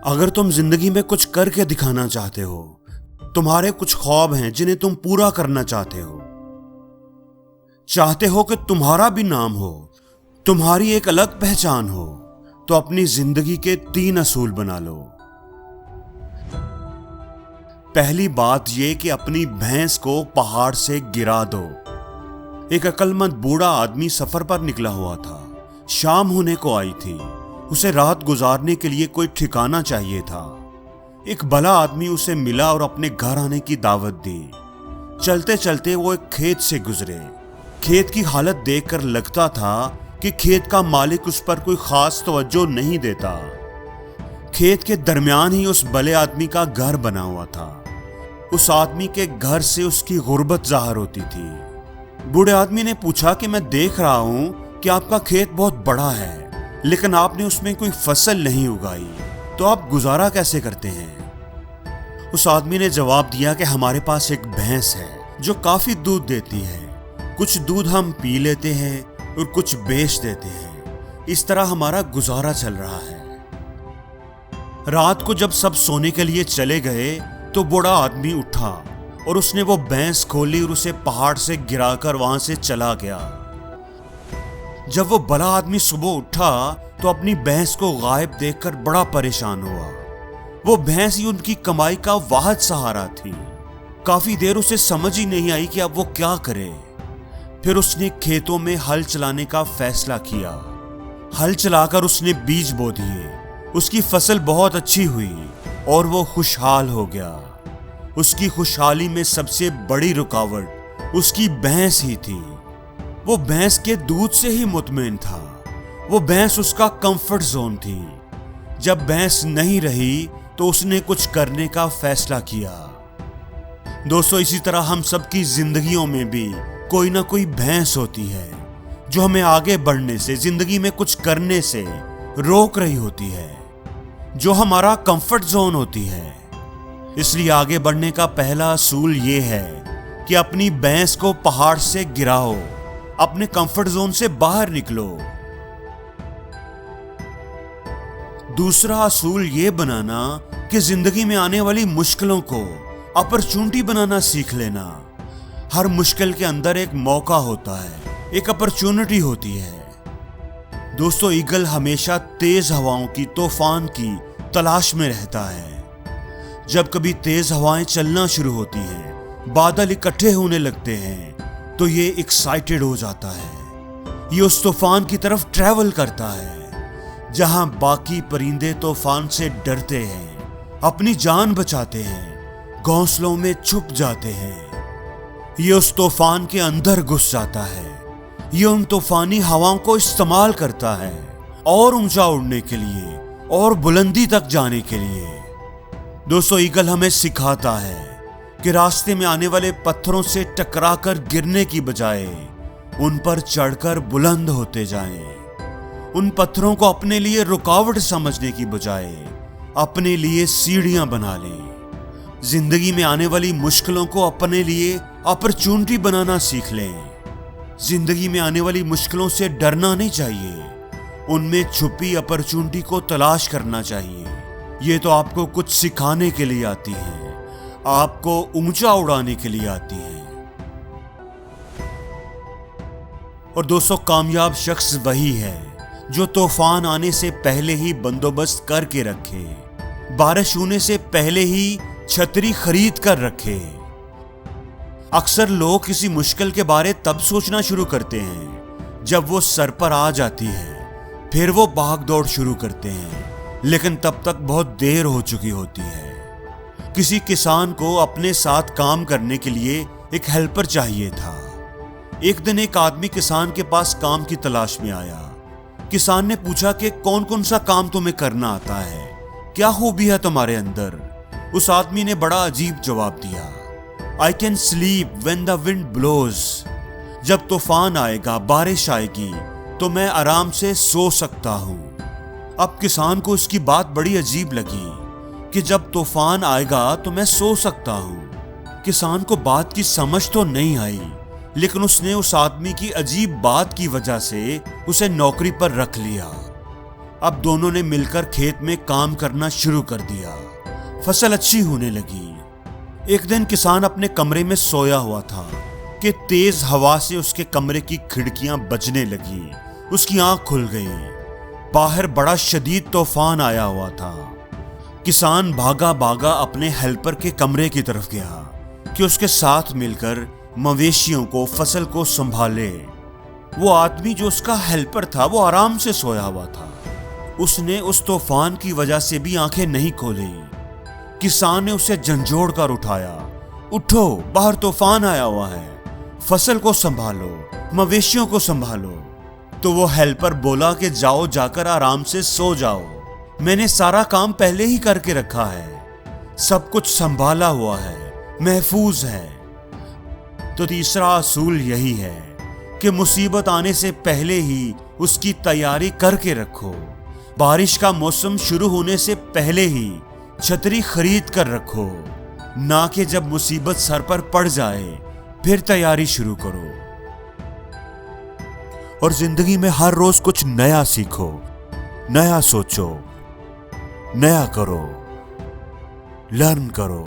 अगर तुम जिंदगी में कुछ करके दिखाना चाहते हो, तुम्हारे कुछ ख्वाब हैं जिन्हें तुम पूरा करना चाहते हो कि तुम्हारा भी नाम हो, तुम्हारी एक अलग पहचान हो, तो अपनी जिंदगी के 3 असूल बना लो। पहली बात यह कि अपनी भैंस को पहाड़ से गिरा दो। एक अक्लमंद बूढ़ा आदमी सफर पर निकला हुआ था। शाम होने को आई थी। उसे रात गुजारने के लिए कोई ठिकाना चाहिए था। एक भला आदमी उसे मिला और अपने घर आने की दावत दी। चलते चलते वो एक खेत से गुजरे। खेत की हालत देखकर लगता था कि खेत का मालिक उस पर कोई खास तवज्जो नहीं देता। खेत के दरमियान ही उस भले आदमी का घर बना हुआ था। उस आदमी के घर से उसकी गुर्बत जाहिर होती थी। बूढ़े आदमी ने पूछा कि मैं देख रहा हूं कि आपका खेत बहुत बड़ा है, लेकिन आपने उसमें कोई फसल नहीं उगाई, तो आप गुजारा कैसे करते हैं? उस आदमी ने जवाब दिया कि हमारे पास एक भैंस है जो काफी दूध देती है। कुछ दूध हम पी लेते हैं और कुछ बेच देते हैं। इस तरह हमारा गुजारा चल रहा है। रात को जब सब सोने के लिए चले गए तो बूढ़ा आदमी उठा और उसने वो भैंस खोली और उसे पहाड़ से गिराकर वहां से चला गया। जब वो बड़ा आदमी सुबह उठा तो अपनी भैंस को गायब देखकर बड़ा परेशान हुआ। वो भैंस ही उनकी कमाई का वाहिद सहारा थी। काफी देर उसे समझ ही नहीं आई कि अब वो क्या करे। फिर उसने खेतों में हल चलाने का फैसला किया। हल चलाकर उसने बीज बो दिए। उसकी फसल बहुत अच्छी हुई और वो खुशहाल हो गया। उसकी खुशहाली में सबसे बड़ी रुकावट उसकी भैंस ही थी। वो भैंस के दूध से ही मुतमईन था। वो भैंस उसका कंफर्ट जोन थी। जब भैंस नहीं रही तो उसने कुछ करने का फैसला किया। दोस्तों, इसी तरह हम सबकी जिंदगियों में भी कोई ना कोई भैंस होती है जो हमें आगे बढ़ने से, जिंदगी में कुछ करने से रोक रही होती है, जो हमारा कंफर्ट जोन होती है। इसलिए आगे बढ़ने का पहला असूल ये है कि अपनी भैंस को पहाड़ से गिराओ, अपने कंफर्ट जोन से बाहर निकलो। दूसरा असूल ये बनाना कि जिंदगी में आने वाली मुश्किलों को अपॉर्चुनिटी बनाना सीख लेना। हर मुश्किल के अंदर एक मौका होता है, एक अपॉर्चुनिटी होती है। दोस्तों, ईगल हमेशा तेज हवाओं की, तूफान की तलाश में रहता है। जब कभी तेज हवाएं चलना शुरू होती हैं, बादल इकट्ठे होने लगते हैं, तो ये एक्साइटेड हो जाता है। ये उस तूफान की तरफ ट्रैवल करता है जहां बाकी परिंदे तूफान से डरते हैं, अपनी जान बचाते हैं, घोंसलों में छुप जाते हैं। ये उस तूफान के अंदर घुस जाता है। ये उन तूफानी हवाओं को इस्तेमाल करता है और ऊंचा उड़ने के लिए और बुलंदी तक जाने के लिए। दोस्तों, ईगल हमें सिखाता है कि रास्ते में आने वाले पत्थरों से टकराकर गिरने की बजाय उन पर चढ़कर बुलंद होते जाएं। उन पत्थरों को अपने लिए रुकावट समझने की बजाय अपने लिए सीढ़ियां बना लें। जिंदगी में आने वाली मुश्किलों को अपने लिए अपॉर्चुनिटी बनाना सीख लें। जिंदगी में आने वाली मुश्किलों से डरना नहीं चाहिए, उनमें छुपी अपॉर्चुनिटी को तलाश करना चाहिए। ये तो आपको कुछ सिखाने के लिए आती है, आपको ऊंचा उड़ाने के लिए आती है। और दोस्तों, कामयाब शख्स वही है जो तूफान आने से पहले ही बंदोबस्त करके रखे, बारिश होने से पहले ही छतरी खरीद कर रखे। अक्सर लोग किसी मुश्किल के बारे तब सोचना शुरू करते हैं जब वो सर पर आ जाती है। फिर वो भाग दौड़ शुरू करते हैं, लेकिन तब तक बहुत देर हो चुकी होती है। किसी किसान को अपने साथ काम करने के लिए एक हेल्पर चाहिए था। एक दिन एक आदमी किसान के पास काम की तलाश में आया। किसान ने पूछा कि कौन कौन सा काम तुम्हें करना आता है, क्या खूबी है तुम्हारे अंदर? उस आदमी ने बड़ा अजीब जवाब दिया, I can sleep when the wind blows। जब तूफान आएगा, बारिश आएगी, तो मैं आराम से सो सकता हूं। अब किसान को इसकी बात बड़ी अजीब लगी कि जब तूफान आएगा तो मैं सो सकता हूं। किसान को बात की समझ तो नहीं आई, लेकिन उसने उस आदमी की अजीब बात की वजह से उसे नौकरी पर रख लिया। अब दोनों ने मिलकर खेत में काम करना शुरू कर दिया। फसल अच्छी होने लगी। एक दिन किसान अपने कमरे में सोया हुआ था कि तेज हवा से उसके कमरे की खिड़कियां बजने लगी। उसकी आंख खुल गई। बाहर बड़ा शदीद तूफान आया हुआ था। किसान भागा भागा अपने हेल्पर के कमरे की तरफ गया कि उसके साथ मिलकर मवेशियों को, फसल को संभाले। वो आदमी जो उसका हेल्पर था वो आराम से सोया हुआ था। उसने उस तूफान की वजह से भी आंखें नहीं खोली। किसान ने उसे झंझोड़ कर उठाया। उठो, बाहर तूफान आया हुआ है, फसल को संभालो, मवेशियों को संभालो। तो वो हेल्पर बोला कि जाओ, जाकर आराम से सो जाओ, मैंने सारा काम पहले ही करके रखा है, सब कुछ संभाला हुआ है, महफूज है। तो तीसरा असूल यही है कि मुसीबत आने से पहले ही उसकी तैयारी करके रखो। बारिश का मौसम शुरू होने से पहले ही छतरी खरीद कर रखो, ना कि जब मुसीबत सर पर पड़ जाए फिर तैयारी शुरू करो। और जिंदगी में हर रोज कुछ नया सीखो, नया सोचो, नया करो, लर्न करो।